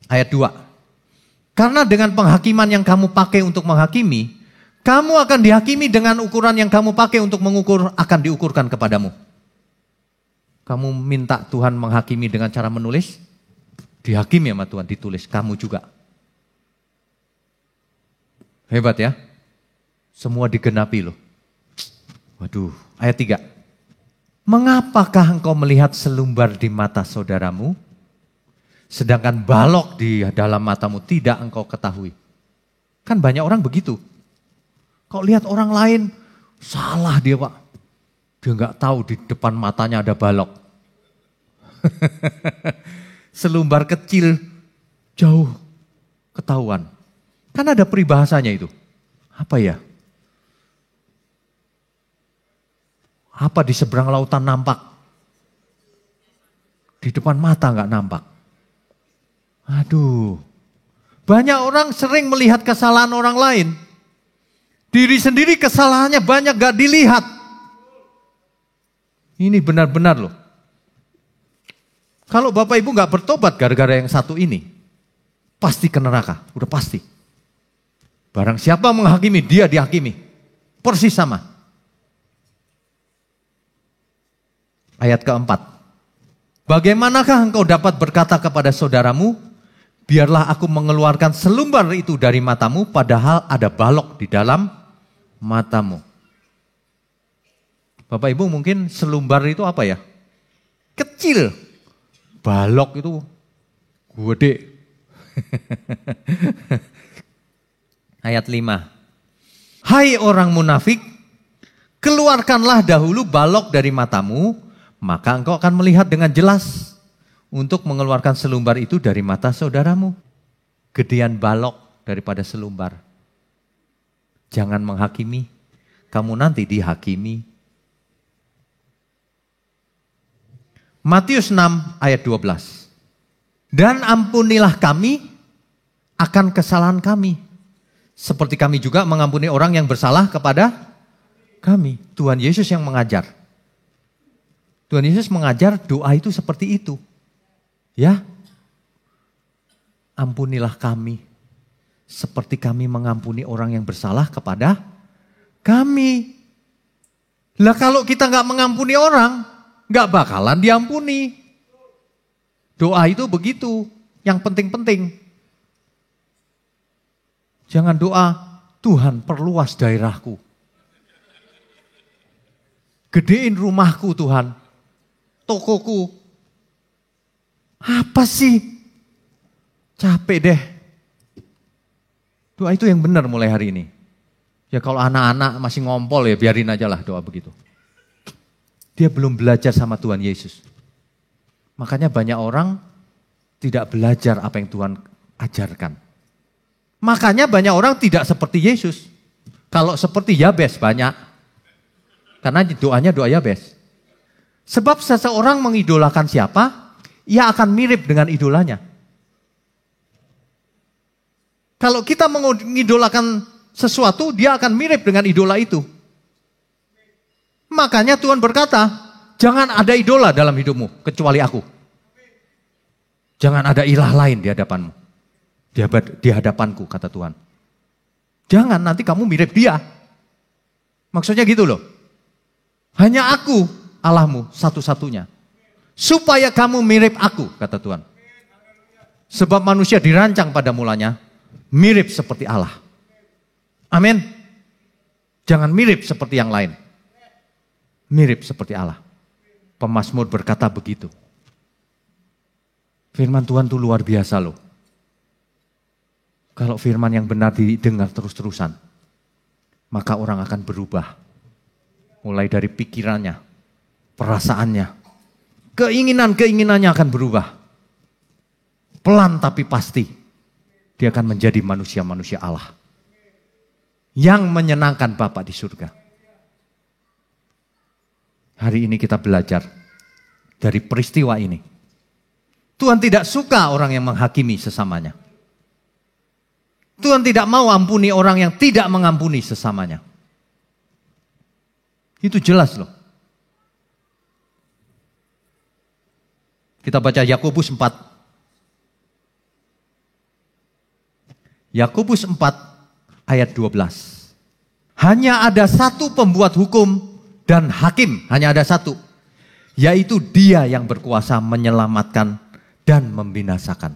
Ayat 2. Karena dengan penghakiman yang kamu pakai untuk menghakimi, kamu akan dihakimi dengan ukuran yang kamu pakai untuk mengukur, akan diukurkan kepadamu. Kamu minta Tuhan menghakimi dengan cara menulis, dihakimi sama Tuhan, ditulis, kamu juga. Hebat ya. Semua digenapi loh. Waduh, ayat 3. Mengapakah engkau melihat selumbar di mata saudaramu, sedangkan balok di dalam matamu tidak engkau ketahui. Kan banyak orang begitu. Kau lihat orang lain, salah dia Pak. Dia nggak tahu di depan matanya ada balok. Selumbar kecil, jauh ketahuan. Kan ada peribahasanya itu. Apa ya? Apa di seberang lautan nampak? Di depan mata nggak nampak. Aduh. Banyak orang sering melihat kesalahan orang lain. Diri sendiri kesalahannya banyak gak dilihat. Ini benar-benar loh. Kalau Bapak Ibu gak bertobat gara-gara yang satu ini, pasti ke neraka, udah pasti. Barang siapa menghakimi, dia dihakimi. Persis sama. Ayat keempat. Bagaimanakah engkau dapat berkata kepada saudaramu, biarlah aku mengeluarkan selumbar itu dari matamu, padahal ada balok di dalam matamu. Bapak Ibu mungkin selumbar itu apa ya? Kecil. Balok itu gede. Ayat 5. Hai orang munafik, keluarkanlah dahulu balok dari matamu, maka engkau akan melihat dengan jelas untuk mengeluarkan selumbar itu dari mata saudaramu. Gedean balok daripada selumbar. Jangan menghakimi, kamu nanti dihakimi. Matius 6 ayat 12. Dan ampunilah kami akan kesalahan kami, seperti kami juga mengampuni orang yang bersalah kepada kami. Tuhan Yesus yang mengajar. Tuhan Yesus mengajar doa itu seperti itu. Ya, ampunilah kami seperti kami mengampuni orang yang bersalah kepada kami. Lah kalau kita nggak mengampuni orang, nggak bakalan diampuni. Doa itu begitu, yang penting-penting. Jangan doa, Tuhan perluas daerahku. Gedein rumahku Tuhan, tokoku. Apa sih? Capek deh. Doa itu yang benar mulai hari ini. Ya kalau anak-anak masih ngompol ya biarin aja lah doa begitu. Dia belum belajar sama Tuhan Yesus. Makanya banyak orang tidak belajar apa yang Tuhan ajarkan. Makanya banyak orang tidak seperti Yesus. Kalau seperti Yabes banyak. Karena doanya doa Yabes. Sebab seseorang mengidolakan siapa, ia akan mirip dengan idolanya. Kalau kita mengidolakan sesuatu, dia akan mirip dengan idola itu. Makanya Tuhan berkata, jangan ada idola dalam hidupmu, kecuali aku. Jangan ada ilah lain di hadapanmu. Di hadapanku, kata Tuhan. Jangan, nanti kamu mirip dia. Maksudnya gitu loh. Hanya aku, Allahmu, satu-satunya. Supaya kamu mirip aku, kata Tuhan. Sebab manusia dirancang pada mulanya, mirip seperti Allah. Amin. Jangan mirip seperti yang lain. Mirip seperti Allah. Pemazmur berkata begitu. Firman Tuhan itu luar biasa loh. Kalau firman yang benar didengar terus-terusan, maka orang akan berubah. Mulai dari pikirannya, perasaannya, keinginannya akan berubah. Pelan tapi pasti, dia akan menjadi manusia-manusia Allah. Yang menyenangkan Bapa di surga. Hari ini kita belajar dari peristiwa ini. Tuhan tidak suka orang yang menghakimi sesamanya. Tuhan tidak mau ampuni orang yang tidak mengampuni sesamanya. Itu jelas loh. Kita baca Yakobus 4. Yakobus 4 ayat 12. Hanya ada satu pembuat hukum dan hakim, hanya ada satu. Yaitu dia yang berkuasa menyelamatkan dan membinasakan.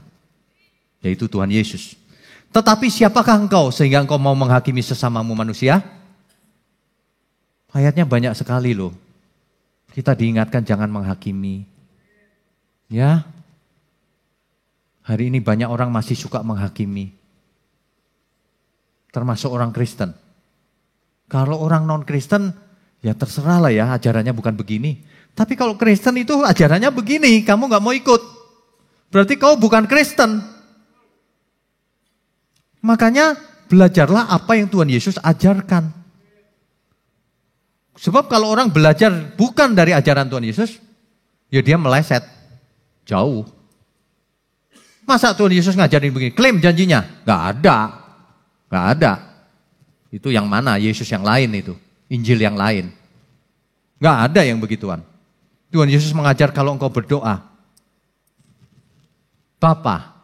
Yaitu Tuhan Yesus. Tetapi siapakah engkau sehingga engkau mau menghakimi sesamamu manusia? Ayatnya banyak sekali loh. Kita diingatkan jangan menghakimi. Ya. Hari ini banyak orang masih suka menghakimi. Termasuk orang Kristen. Kalau orang non-Kristen, ya terserah lah ya, ajarannya bukan begini. Tapi kalau Kristen itu ajarannya begini, kamu gak mau ikut. Berarti kau bukan Kristen. Makanya belajarlah apa yang Tuhan Yesus ajarkan. Sebab kalau orang belajar bukan dari ajaran Tuhan Yesus, ya dia meleset. Jauh. Masa Tuhan Yesus ngajarin begini? Klaim janjinya? Gak ada. Gak ada. Itu yang mana? Yesus yang lain itu. Injil yang lain. Gak ada yang begituan. Tuhan Yesus mengajar kalau engkau berdoa, Bapa,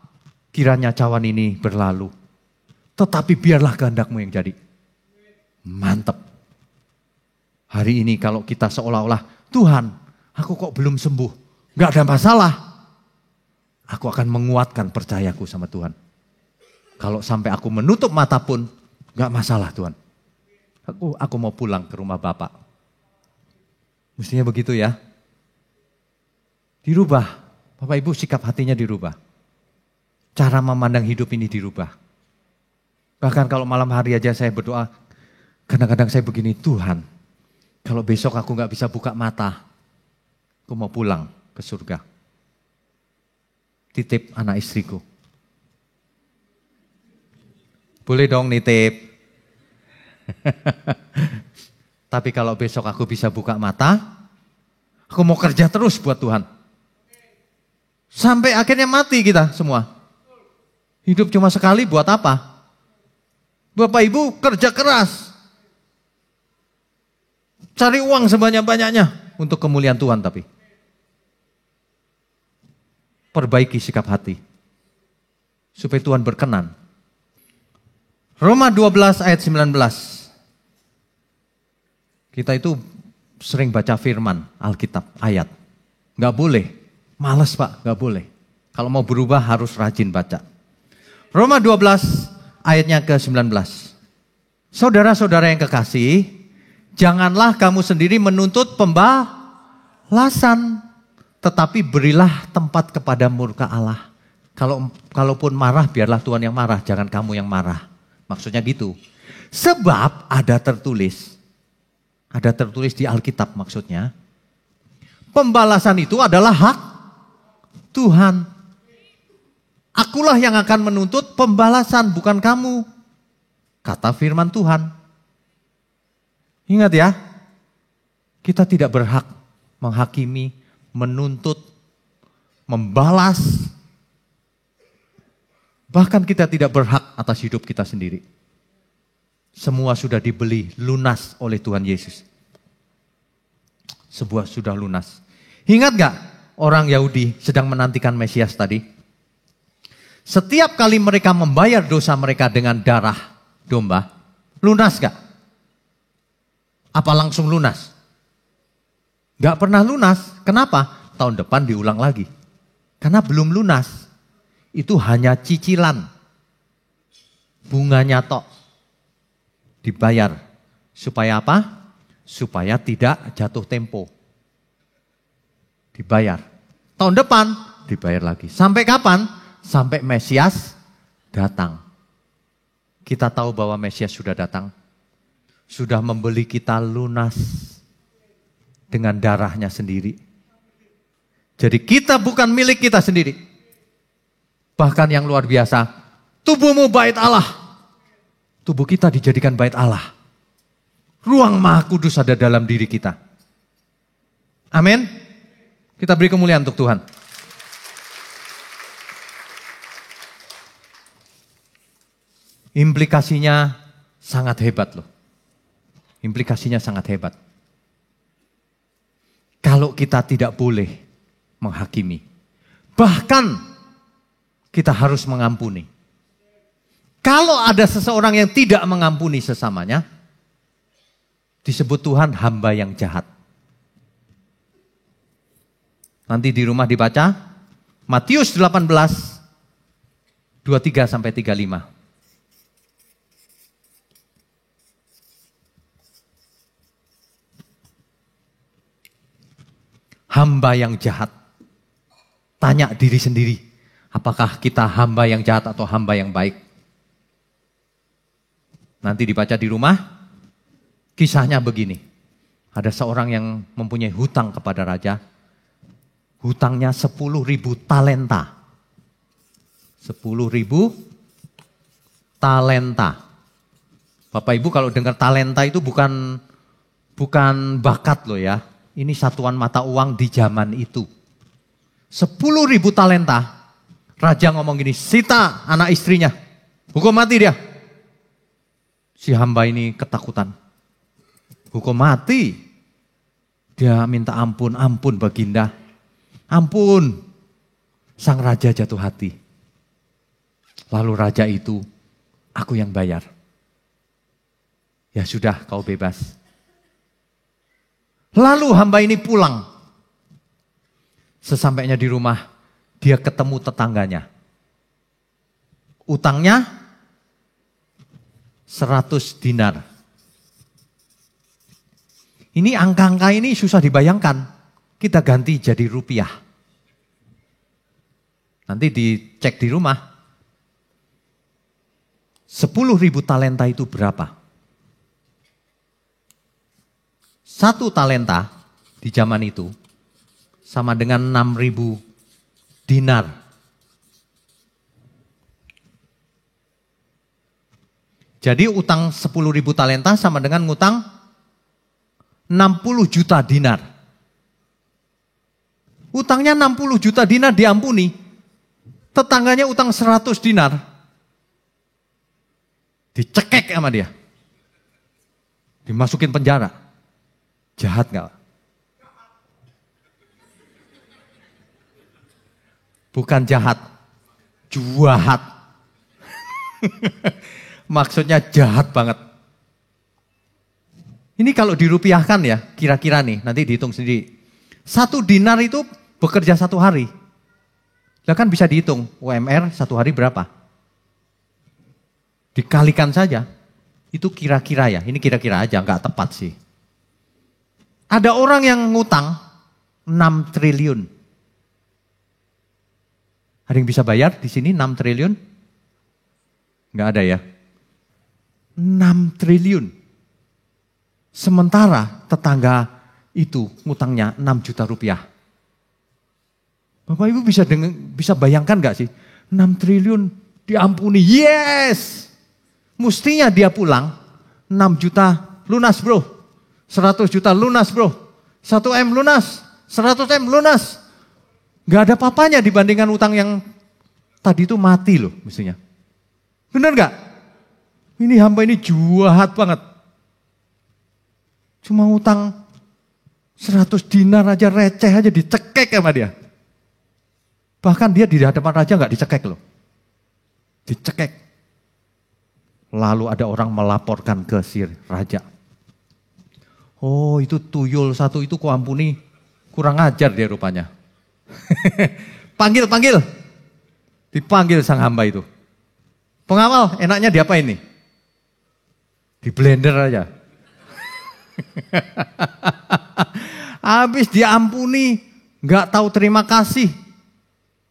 kiranya cawan ini berlalu. Tetapi biarlah kehendakmu yang jadi. Mantap. Hari ini kalau kita seolah-olah, Tuhan, aku kok belum sembuh. Gak ada masalah. Aku akan menguatkan percayaku sama Tuhan. Kalau sampai aku menutup mata pun, gak masalah Tuhan. Aku mau pulang ke rumah Bapak. Mestinya begitu ya. Dirubah. Bapak Ibu sikap hatinya dirubah. Cara memandang hidup ini dirubah. Bahkan kalau malam hari aja saya berdoa, kadang-kadang saya begini, Tuhan, kalau besok aku gak bisa buka mata, aku mau pulang ke surga. Titip anak istriku. Boleh dong nitip. Tapi kalau besok aku bisa buka mata, aku mau kerja terus buat Tuhan. Sampai akhirnya mati kita semua. Hidup cuma sekali buat apa? Bapak Ibu kerja keras. Cari uang sebanyak-banyaknya untuk kemuliaan Tuhan tapi. Perbaiki sikap hati. Supaya Tuhan berkenan. Roma 12 ayat 19. Kita itu sering baca firman, Alkitab, ayat. Gak boleh, males Pak, gak boleh. Kalau mau berubah harus rajin baca. Roma 12 ayatnya ke-19. Saudara-saudara yang kekasih, janganlah kamu sendiri menuntut pembalasan, tetapi berilah tempat kepada murka Allah. Kalaupun marah, biarlah Tuhan yang marah, jangan kamu yang marah. Maksudnya gitu. Sebab ada tertulis di Alkitab maksudnya, pembalasan itu adalah hak Tuhan. Akulah yang akan menuntut pembalasan, bukan kamu. Kata firman Tuhan. Ingat ya, kita tidak berhak menghakimi, menuntut, membalas. Bahkan kita tidak berhak atas hidup kita sendiri. Semua sudah dibeli lunas oleh Tuhan Yesus. Sebuah sudah lunas. Ingat gak orang Yahudi sedang menantikan Mesias tadi? Setiap kali mereka membayar dosa mereka dengan darah domba, lunas gak? Apa langsung lunas? Gak pernah lunas. Kenapa? Tahun depan diulang lagi. Karena belum lunas. Itu hanya cicilan. Bunganya tok. Dibayar. Supaya apa? Supaya tidak jatuh tempo. Dibayar. Tahun depan dibayar lagi. Sampai kapan? Sampai Mesias datang. Kita tahu bahwa Mesias sudah datang. Sudah membeli kita lunas dengan darahnya sendiri. Jadi kita bukan milik kita sendiri. Bahkan yang luar biasa, tubuhmu bait Allah. Tubuh kita dijadikan bait Allah. Ruang Maha Kudus ada dalam diri kita. Amin. Kita beri kemuliaan untuk Tuhan. Implikasinya sangat hebat loh. Implikasinya sangat hebat. Kalau kita tidak boleh menghakimi. Bahkan kita harus mengampuni. Kalau ada seseorang yang tidak mengampuni sesamanya, disebut Tuhan hamba yang jahat. Nanti di rumah dibaca, Matius 18, 23 sampai 35. Hamba yang jahat. Tanya diri sendiri, Apakah kita hamba yang jahat atau hamba yang baik? Nanti dibaca di rumah, kisahnya begini. Ada seorang yang mempunyai hutang kepada raja. Hutangnya 10.000 talenta. 10.000 talenta. Bapak Ibu kalau dengar talenta itu bukan bakat loh ya. Ini satuan mata uang di zaman itu. 10.000 talenta. Raja ngomong gini, sita anak istrinya. Hukum mati dia. Si hamba ini ketakutan. Hukum mati. Dia minta ampun, ampun Baginda. Ampun. Sang raja jatuh hati. Lalu raja itu, aku yang bayar. Ya sudah, kau bebas. Lalu hamba ini pulang. Sesampainya di rumah, dia ketemu tetangganya. Utangnya 100 dinar. Ini angka-angka ini susah dibayangkan. Kita ganti jadi rupiah. Nanti dicek di rumah. 10.000 talenta itu berapa? 1 talenta di zaman itu sama dengan 6.000 dinar. Jadi utang 10.000 talenta sama dengan ngutang 60 juta dinar. Utangnya 60 juta dinar diampuni. Tetangganya utang 100 dinar. Dicekek sama dia. Dimasukin penjara. Jahat gak? Bukan jahat, juahat. Maksudnya jahat banget. Ini kalau dirupiahkan ya, kira-kira nih, nanti dihitung sendiri. 1 dinar itu bekerja 1 hari. Lah kan bisa dihitung, UMR 1 hari berapa? Dikalikan saja, itu kira-kira ya, ini kira-kira aja, nggak tepat sih. Ada orang yang ngutang 6 triliun. Ada yang bisa bayar di sini 6 triliun? Nggak ada ya. 6 triliun. Sementara tetangga itu ngutangnya 6 juta rupiah. Bapak Ibu bisa bayangkan nggak sih? 6 triliun diampuni, yes! Mestinya dia pulang 6 juta lunas bro. 100 juta lunas bro. 1 M lunas. 100 M lunas. Gak ada papanya dibandingkan utang yang tadi itu mati loh mestinya. Benar gak? Ini hamba ini jahat banget. Cuma utang 100 dinar aja receh aja dicekek sama dia. Bahkan dia di hadapan raja gak dicekek loh. Dicekek. Lalu ada orang melaporkan ke si raja. Oh itu tuyul satu itu ku ampuni. Kurang ajar dia rupanya. Panggil. Dipanggil sang hamba itu. Pengawal, enaknya diapain nih? Di blender aja. Habis diampuni, nggak tahu terima kasih.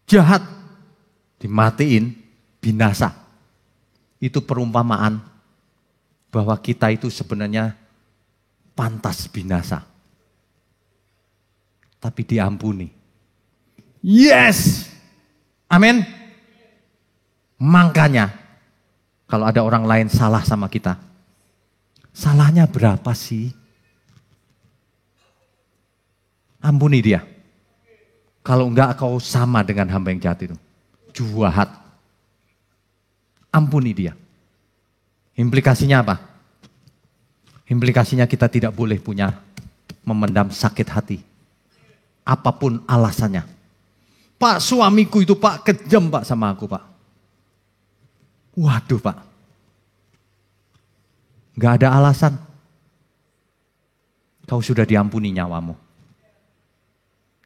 Jahat. Dimatiin, binasa. Itu perumpamaan bahwa kita itu sebenarnya pantas binasa. Tapi diampuni. Yes! Amin. Makanya kalau ada orang lain salah sama kita, salahnya berapa sih? Ampuni dia. Kalau enggak kau sama dengan hamba yang jahat itu. Jahat. Ampuni dia. Implikasinya apa? Implikasinya kita tidak boleh memendam sakit hati. Apapun alasannya. Pak suamiku itu pak kejam pak sama aku pak. Waduh pak. Gak ada alasan. Kau sudah diampuni nyawamu.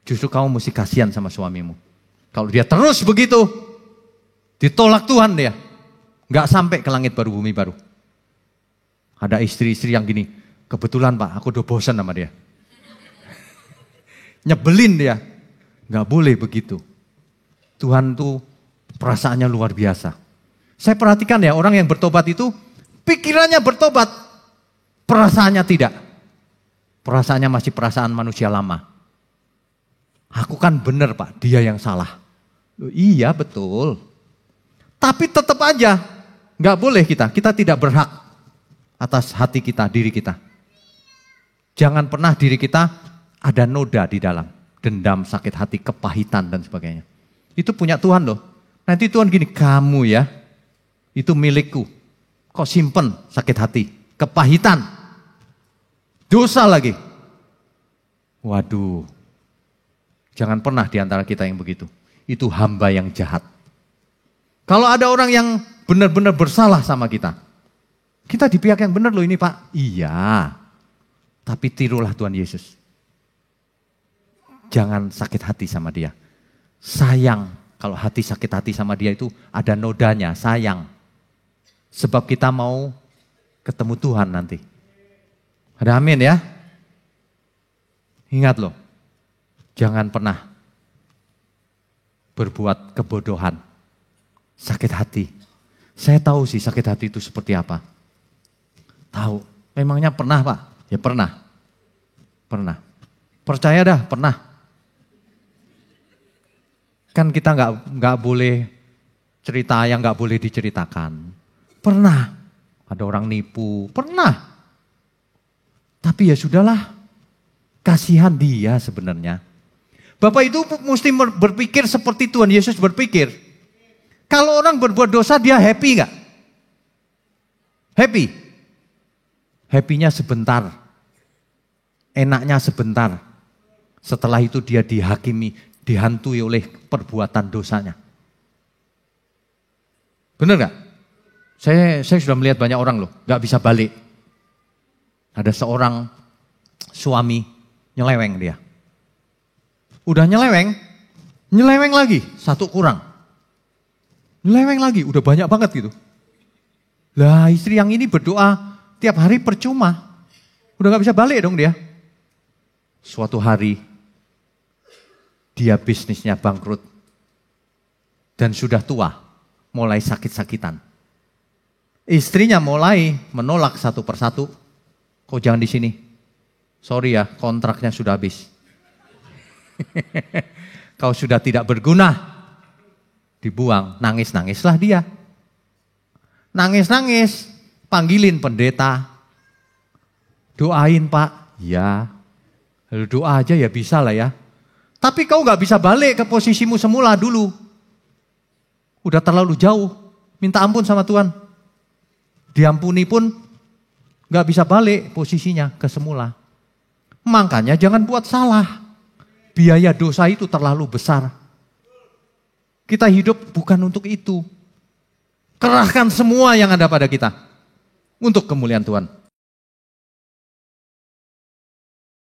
Justru kamu mesti kasihan sama suamimu. Kalau dia terus begitu, ditolak Tuhan dia. Gak sampai ke langit baru bumi baru. Ada istri-istri yang gini, kebetulan pak aku udah bosan sama dia. Nyebelin dia. Gak boleh begitu. Tuhan tuh Perasaannya luar biasa. Saya perhatikan ya, orang yang bertobat itu pikirannya bertobat, perasaannya tidak. Perasaannya masih perasaan manusia lama. Aku kan benar Pak, dia yang salah. Iya betul. Tapi tetap aja, nggak boleh kita tidak berhak atas hati kita, diri kita. Jangan pernah diri kita ada noda di dalam. Dendam, sakit hati, kepahitan dan sebagainya. Itu punya Tuhan loh. Nanti Tuhan gini, kamu ya, itu milikku. Kok simpen sakit hati, kepahitan, dosa lagi. Waduh, jangan pernah diantara kita yang begitu. Itu hamba yang jahat. Kalau ada orang yang benar-benar bersalah sama kita di pihak yang benar loh ini Pak. Iya, tapi tirulah Tuhan Yesus. Jangan sakit hati sama dia. Sayang, kalau hati sakit hati sama dia itu ada nodanya, sayang. Sebab kita mau ketemu Tuhan nanti. Ada amin ya? Ingat loh, jangan pernah berbuat kebodohan, sakit hati. Saya tahu sih sakit hati itu seperti apa. Tahu, memangnya pernah Pak? Ya pernah. Pernah. Percaya dah, pernah. Kan kita nggak boleh cerita yang nggak boleh diceritakan. Pernah, ada orang nipu, pernah. Tapi ya sudahlah, kasihan dia sebenarnya. Bapak itu mesti berpikir seperti Tuhan Yesus berpikir. Kalau orang berbuat dosa dia happy nggak? Happy. Happy-nya sebentar. Enaknya sebentar. Setelah itu dia dihakimi, dihantui oleh perbuatan dosanya. Benar gak? Saya sudah melihat banyak orang loh, gak bisa balik. Ada seorang suami, nyeleweng dia. Udah nyeleweng lagi, satu kurang. Nyeleweng lagi, udah banyak banget gitu. Lah istri yang ini berdoa tiap hari percuma. Udah gak bisa balik dong dia. Suatu hari, dia bisnisnya bangkrut dan sudah tua, mulai sakit-sakitan. Istrinya mulai menolak satu persatu, kok jangan di sini. Sorry ya, kontraknya sudah habis. Kau sudah tidak berguna. Dibuang, nangis-nangislah dia. Nangis-nangis, panggilin pendeta. Doain Pak, ya. Lalu doa aja ya bisa lah ya. Tapi kau gak bisa balik ke posisimu semula dulu. Udah terlalu jauh. Minta ampun sama Tuhan. Diampuni pun gak bisa balik posisinya ke semula. Makanya jangan buat salah. Biaya dosa itu terlalu besar. Kita hidup bukan untuk itu. Kerahkan semua yang ada pada kita. Untuk kemuliaan Tuhan.